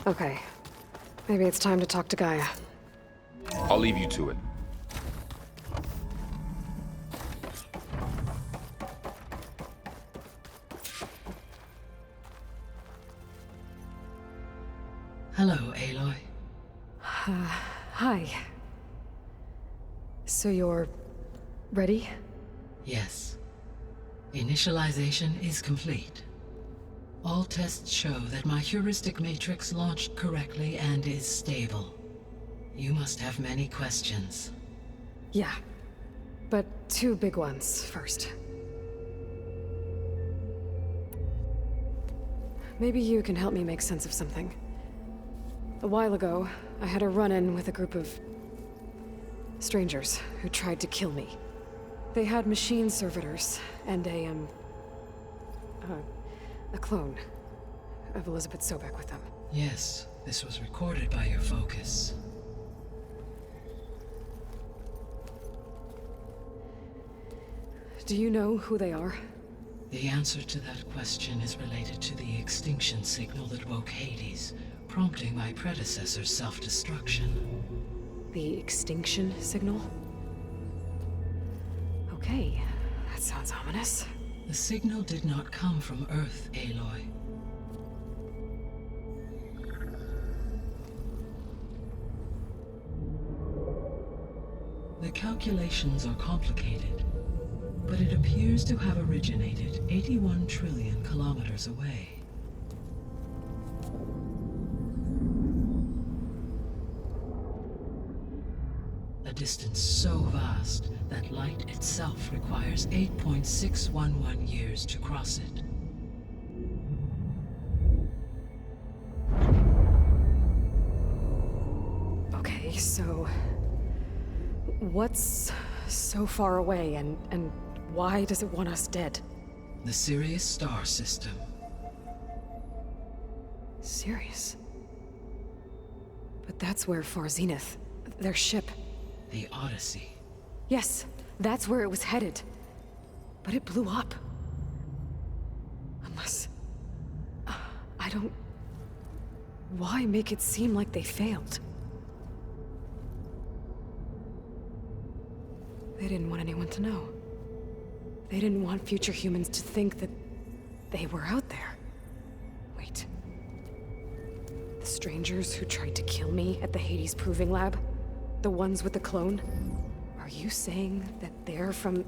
Okay. Maybe it's time to talk to Gaia. I'll leave you to it. Hello, Aloy. Hi. So you're... ready? Yes. Initialization is complete. All tests show that my heuristic matrix launched correctly and is stable. You must have many questions. Yeah. But two big ones first. Maybe you can help me make sense of something. A while ago, I had a run-in with a group of... strangers who tried to kill me. They had machine servitors and a clone of Elizabeth Sobek with them. Yes, this was recorded by your focus. Do you know who they are? The answer to that question is related to the extinction signal that woke Hades, prompting my predecessor's self-destruction. The extinction signal? Okay, that sounds ominous. The signal did not come from Earth, Aloy. The calculations are complicated, but it appears to have originated 81 trillion kilometers away. A distance so vast that light itself requires 8.611 years to cross it. Okay, so... what's so far away, and why does it want us dead? The Sirius star system. Sirius? But that's where Far Zenith, their ship... The Odyssey. Yes, that's where it was headed. But it blew up. Unless... I don't... Why make it seem like they failed? They didn't want anyone to know. They didn't want future humans to think that they were out there. Wait. The strangers who tried to kill me at the Hades Proving Lab? The ones with the clone? Are you saying that they're from...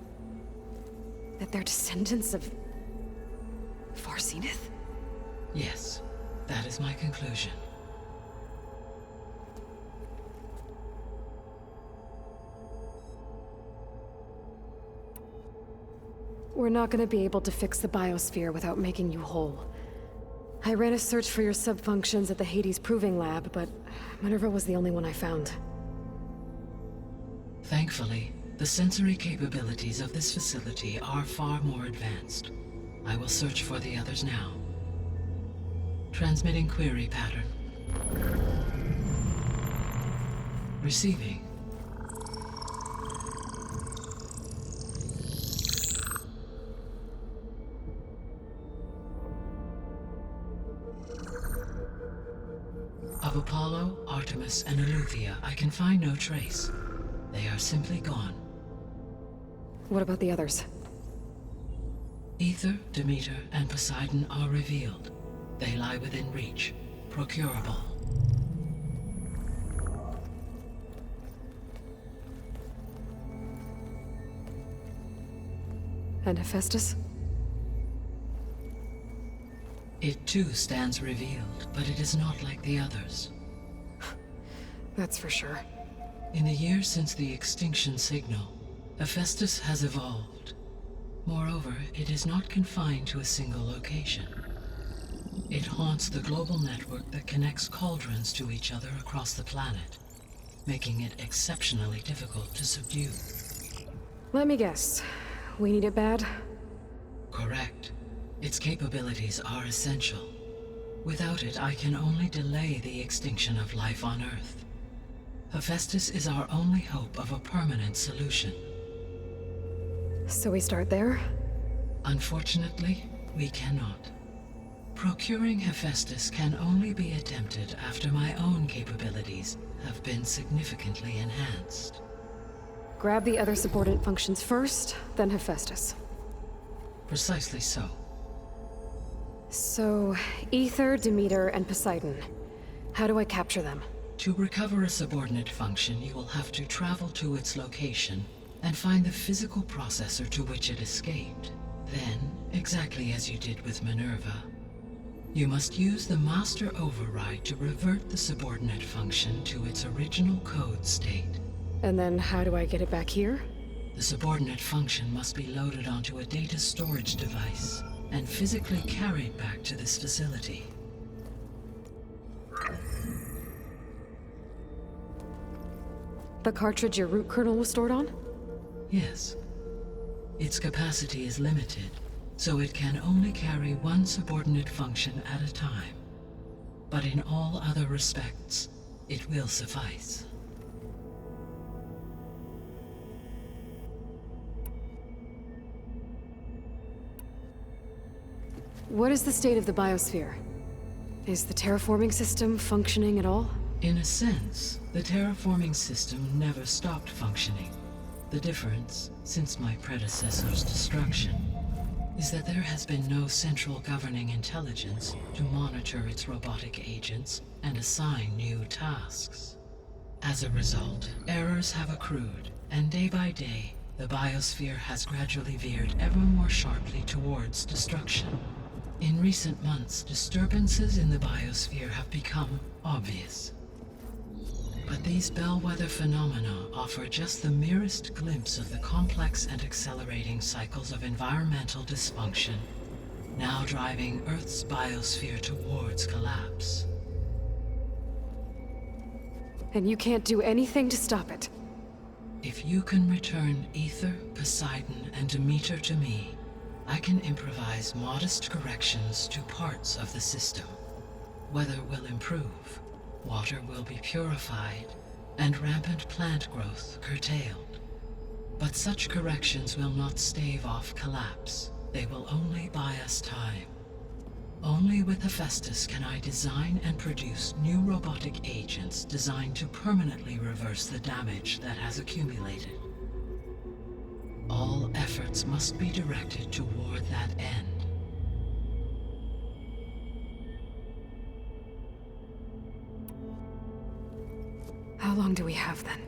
that they're descendants of... Far Zenith? Yes, that is my conclusion. We're not gonna be able to fix the biosphere without making you whole. I ran a search for your subfunctions at the Hades Proving Lab, but Minerva was the only one I found. Thankfully, the sensory capabilities of this facility are far more advanced. I will search for the others now. Transmitting query pattern. Receiving. Of Apollo, Artemis, and Eleuthia, I can find no trace. They are simply gone. What about the others? Ether, Demeter, and Poseidon are revealed. They lie within reach, procurable. And Hephaestus? It too stands revealed, but it is not like the others. That's for sure. In the years since the extinction signal, Hephaestus has evolved. Moreover, it is not confined to a single location. It haunts the global network that connects cauldrons to each other across the planet, making it exceptionally difficult to subdue. Let me guess. We need it bad? Correct. Its capabilities are essential. Without it, I can only delay the extinction of life on Earth. Hephaestus is our only hope of a permanent solution. So we start there? Unfortunately, we cannot. Procuring Hephaestus can only be attempted after my own capabilities have been significantly enhanced. Grab the other subordinate functions first, then Hephaestus. Precisely so. So, Ether, Demeter, and Poseidon. How do I capture them? To recover a subordinate function, you will have to travel to its location and find the physical processor to which it escaped. Then, exactly as you did with Minerva, you must use the master override to revert the subordinate function to its original code state. And then how do I get it back here? The subordinate function must be loaded onto a data storage device and physically carried back to this facility. The cartridge your root kernel was stored on? Yes. Its capacity is limited, so it can only carry one subordinate function at a time. But in all other respects, it will suffice. What is the state of the biosphere? Is the terraforming system functioning at all? In a sense, the terraforming system never stopped functioning. The difference, since my predecessor's destruction, is that there has been no central governing intelligence to monitor its robotic agents and assign new tasks. As a result, errors have accrued, and day by day, the biosphere has gradually veered ever more sharply towards destruction. In recent months, disturbances in the biosphere have become obvious. But these bellwether phenomena offer just the merest glimpse of the complex and accelerating cycles of environmental dysfunction, now driving Earth's biosphere towards collapse. And you can't do anything to stop it? If you can return Ether, Poseidon, and Demeter to me, I can improvise modest corrections to parts of the system. Weather will improve, water will be purified, and rampant plant growth curtailed. But such corrections will not stave off collapse. They will only buy us time. Only with Hephaestus can I design and produce new robotic agents designed to permanently reverse the damage that has accumulated. All efforts must be directed toward that end. How long do we have then?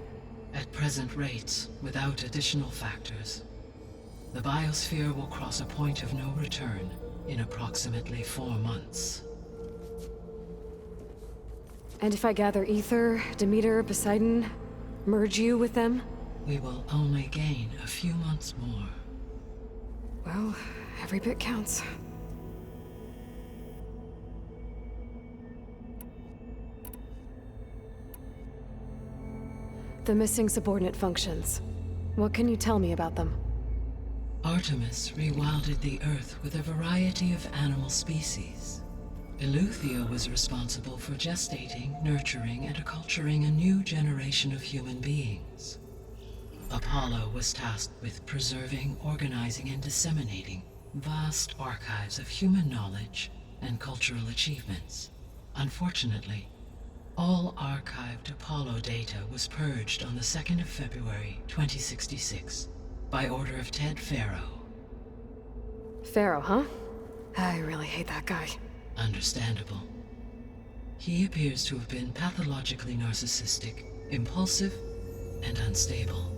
At present rates, without additional factors, the biosphere will cross a point of no return in approximately 4 months. And if I gather Ether, Demeter, Poseidon, merge you with them? We will only gain a few months more. Well, every bit counts. The missing subordinate functions. What can you tell me about them? Artemis rewilded the Earth with a variety of animal species. Eleuthia was responsible for gestating, nurturing, and acculturating a new generation of human beings. Apollo was tasked with preserving, organizing, and disseminating vast archives of human knowledge and cultural achievements. Unfortunately, all archived Apollo data was purged on the 2nd of February, 2066, by order of Ted Faro. Pharaoh, huh? I really hate that guy. Understandable. He appears to have been pathologically narcissistic, impulsive, and unstable.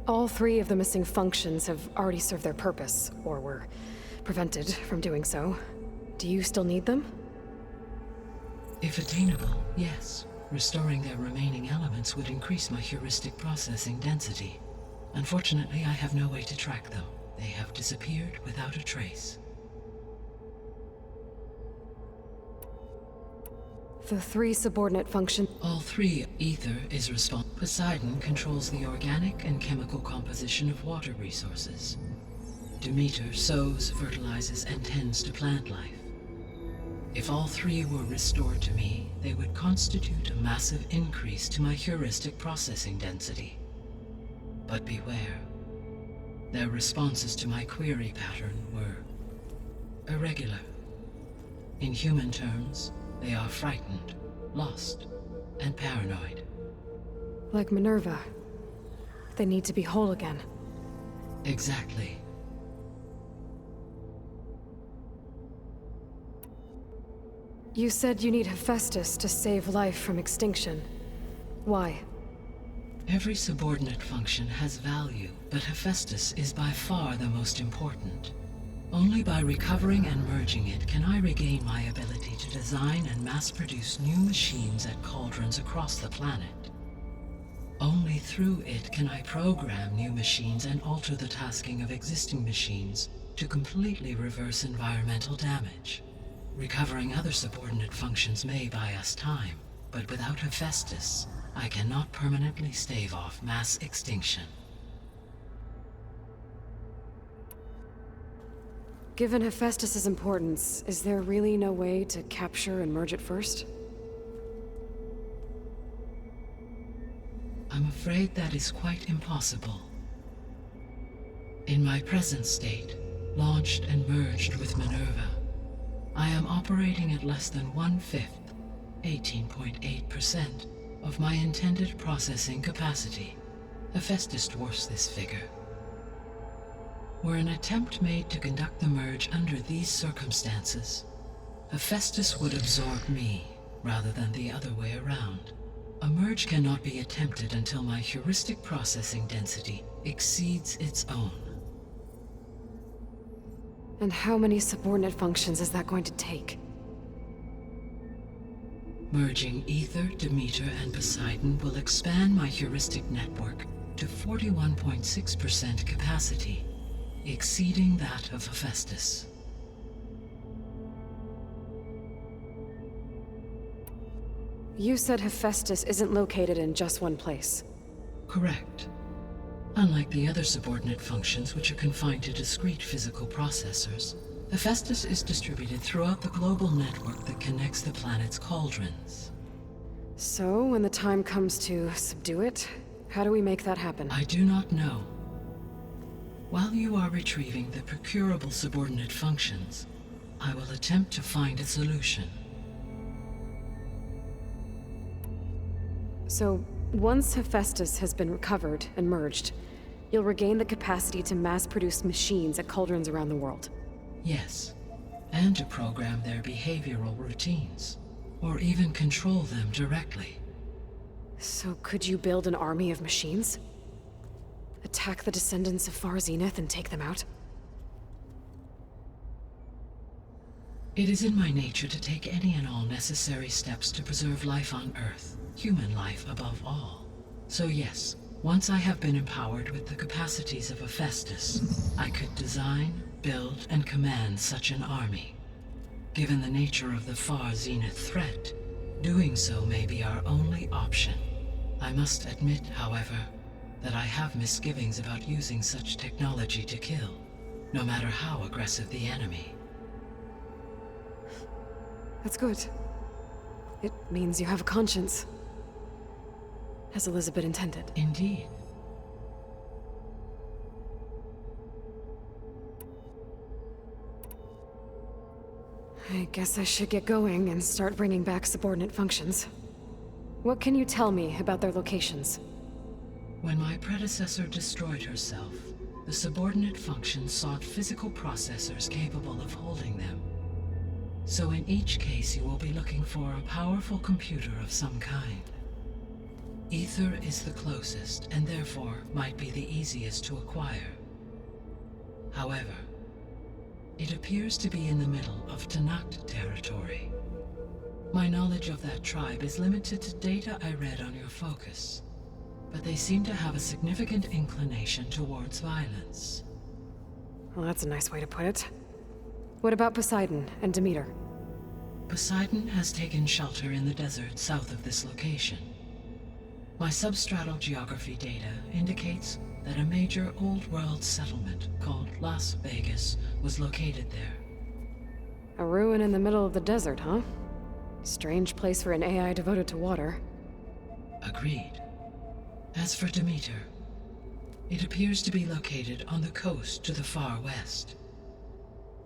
All 3 of the missing functions have already served their purpose, or were prevented from doing so. Do you still need them? If attainable, yes. Restoring their remaining elements would increase my heuristic processing density. Unfortunately, I have no way to track them. They have disappeared without a trace. The 3 subordinate functions. All 3. Ether is responsible. Poseidon controls the organic and chemical composition of water resources. Demeter sows, fertilizes, and tends to plant life. If all 3 were restored to me, they would constitute a massive increase to my heuristic processing density. But beware. Their responses to my query pattern were irregular. In human terms, they are frightened, lost, and paranoid. Like Minerva. They need to be whole again. Exactly. You said you need Hephaestus to save life from extinction. Why? Every subordinate function has value, but Hephaestus is by far the most important. Only by recovering and merging it can I regain my ability to design and mass-produce new machines at cauldrons across the planet. Only through it can I program new machines and alter the tasking of existing machines to completely reverse environmental damage. Recovering other subordinate functions may buy us time, but without Hephaestus, I cannot permanently stave off mass extinction. Given Hephaestus's importance, is there really no way to capture and merge it first? I'm afraid that is quite impossible. In my present state, launched and merged with Minerva, I am operating at less than 1/5, 18.8%, of my intended processing capacity. Hephaestus dwarfs this figure. Were an attempt made to conduct the merge under these circumstances, Hephaestus would absorb me, rather than the other way around. A merge cannot be attempted until my heuristic processing density exceeds its own. And how many subordinate functions is that going to take? Merging Ether, Demeter, and Poseidon will expand my heuristic network to 41.6% capacity, exceeding that of Hephaestus. You said Hephaestus isn't located in just one place. Correct. Unlike the other subordinate functions, which are confined to discrete physical processors, Hephaestus is distributed throughout the global network that connects the planet's cauldrons. So, when the time comes to subdue it, how do we make that happen? I do not know. While you are retrieving the procurable subordinate functions, I will attempt to find a solution. So, once Hephaestus has been recovered and merged, you'll regain the capacity to mass-produce machines at cauldrons around the world. Yes, and to program their behavioral routines, or even control them directly. So could you build an army of machines? Attack the descendants of Far Zenith and take them out? It is in my nature to take any and all necessary steps to preserve life on Earth, human life above all. So yes, once I have been empowered with the capacities of Hephaestus, I could design, build, and command such an army. Given the nature of the Far Zenith threat, doing so may be our only option. I must admit, however, that I have misgivings about using such technology to kill, no matter how aggressive the enemy. That's good. It means you have a conscience. As Elizabeth intended. Indeed. I guess I should get going and start bringing back subordinate functions. What can you tell me about their locations? When my predecessor destroyed herself, the subordinate functions sought physical processors capable of holding them. So in each case you will be looking for a powerful computer of some kind. Ether is the closest, and therefore might be the easiest to acquire. However, it appears to be in the middle of Tanakh territory. My knowledge of that tribe is limited to data I read on your focus, but they seem to have a significant inclination towards violence. Well, that's a nice way to put it. What about Poseidon and Demeter? Poseidon has taken shelter in the desert south of this location. My substratal geography data indicates that a major old-world settlement called Las Vegas was located there. A ruin in the middle of the desert, huh? Strange place for an AI devoted to water. Agreed. As for Demeter, it appears to be located on the coast to the far west.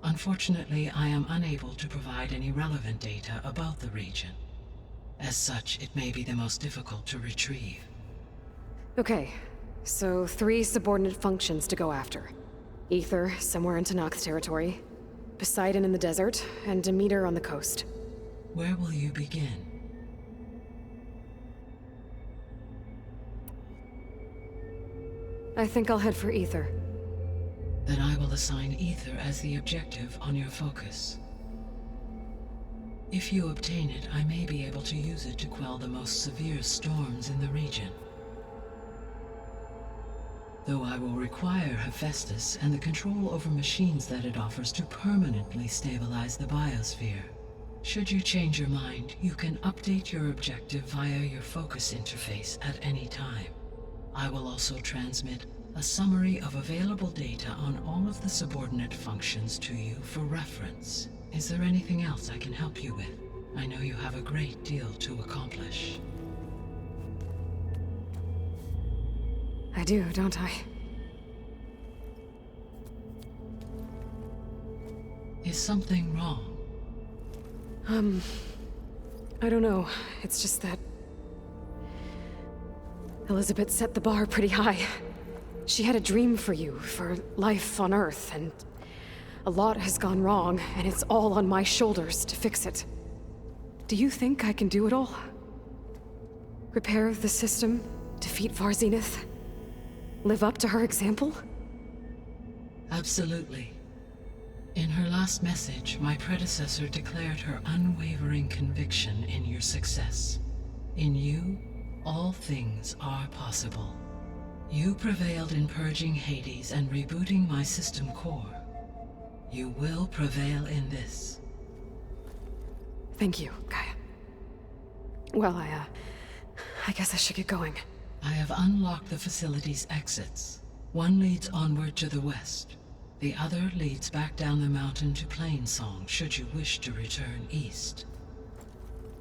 Unfortunately, I am unable to provide any relevant data about the region. As such, it may be the most difficult to retrieve. Okay, so 3 subordinate functions to go after. Ether, somewhere in Tenakth's territory. Poseidon in the desert, and Demeter on the coast. Where will you begin? I think I'll head for Ether. Then I will assign Ether as the objective on your focus. If you obtain it, I may be able to use it to quell the most severe storms in the region. Though I will require Hephaestus and the control over machines that it offers to permanently stabilize the biosphere. Should you change your mind, you can update your objective via your focus interface at any time. I will also transmit a summary of available data on all of the subordinate functions to you for reference. Is there anything else I can help you with? I know you have a great deal to accomplish. I do, don't I? Is something wrong? I don't know. It's just that Elizabeth set the bar pretty high. She had a dream for you, for life on Earth, and a lot has gone wrong, and it's all on my shoulders to fix it. Do you think I can do it all? Repair the system, defeat Varzenith, live up to her example? Absolutely. In her last message, my predecessor declared her unwavering conviction in your success. In you, all things are possible. You prevailed in purging Hades and rebooting my system core. You will prevail in this. Thank you, Gaia. Well, I guess I should get going. I have unlocked the facility's exits. One leads onward to the west. The other leads back down the mountain to Plainsong, should you wish to return east.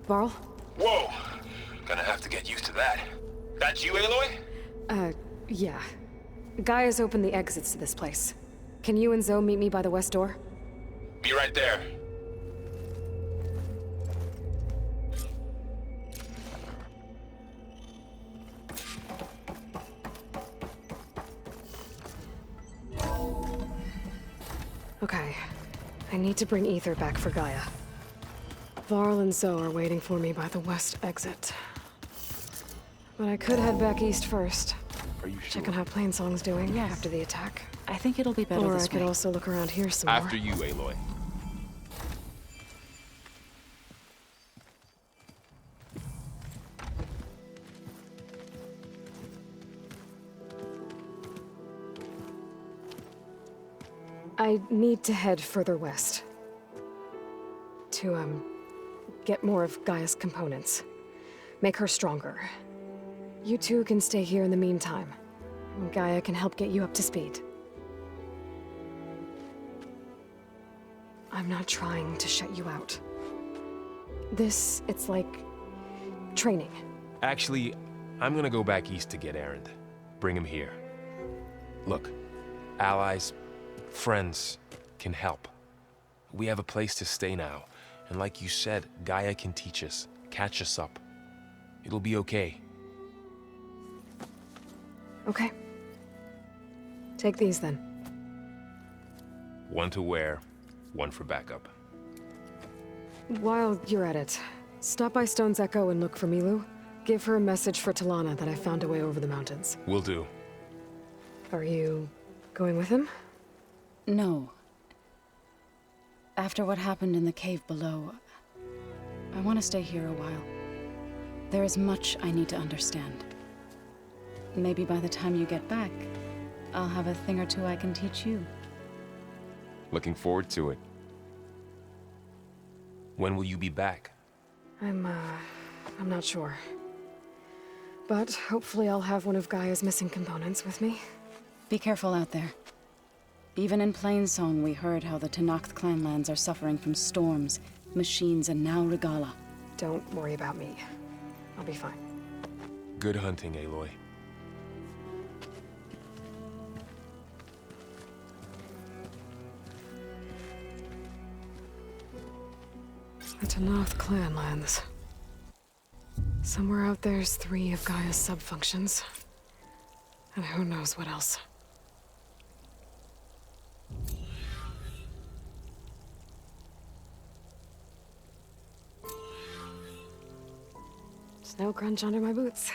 Varl? Whoa! Gonna have to get used to that. That's you, Aloy? Yeah. Gaia's opened the exits to this place. Can you and Zoe meet me by the west door? Be right there. Okay. I need to bring Ether back for Gaia. Varl and Zoe are waiting for me by the west exit. But I could head back east first. Are you sure? Check on how Plainsong's doing after the attack. I think it'll be better Or I this could way. also look around here some After more. you, Aloy. I need to head further west. To, get more of Gaia's components. Make her stronger. You two can stay here in the meantime. Gaia can help get you up to speed. I'm not trying to shut you out. It's like training. Actually, I'm gonna go back east to get Erend. Bring him here. Look, allies, friends can help. We have a place to stay now, and like you said, Gaia can teach us, catch us up. It'll be okay. Okay. Take these then. One to wear, one for backup. While you're at it, stop by Stone's Echo and look for Milu. Give her a message for Talana that I found a way over the mountains. Will do. Are you going with him? No. After what happened in the cave below, I want to stay here a while. There is much I need to understand. Maybe by the time you get back, I'll have a thing or two I can teach you. Looking forward to it. When will you be back? I'm not sure. But hopefully I'll have one of Gaia's missing components with me. Be careful out there. Even in Plainsong, we heard how the Tenakth clanlands are suffering from storms, machines, and now Regala. Don't worry about me. I'll be fine. Good hunting, Aloy. Into North Clan lands. Somewhere out there's 3 of Gaia's subfunctions. And who knows what else. Snow crunch under my boots.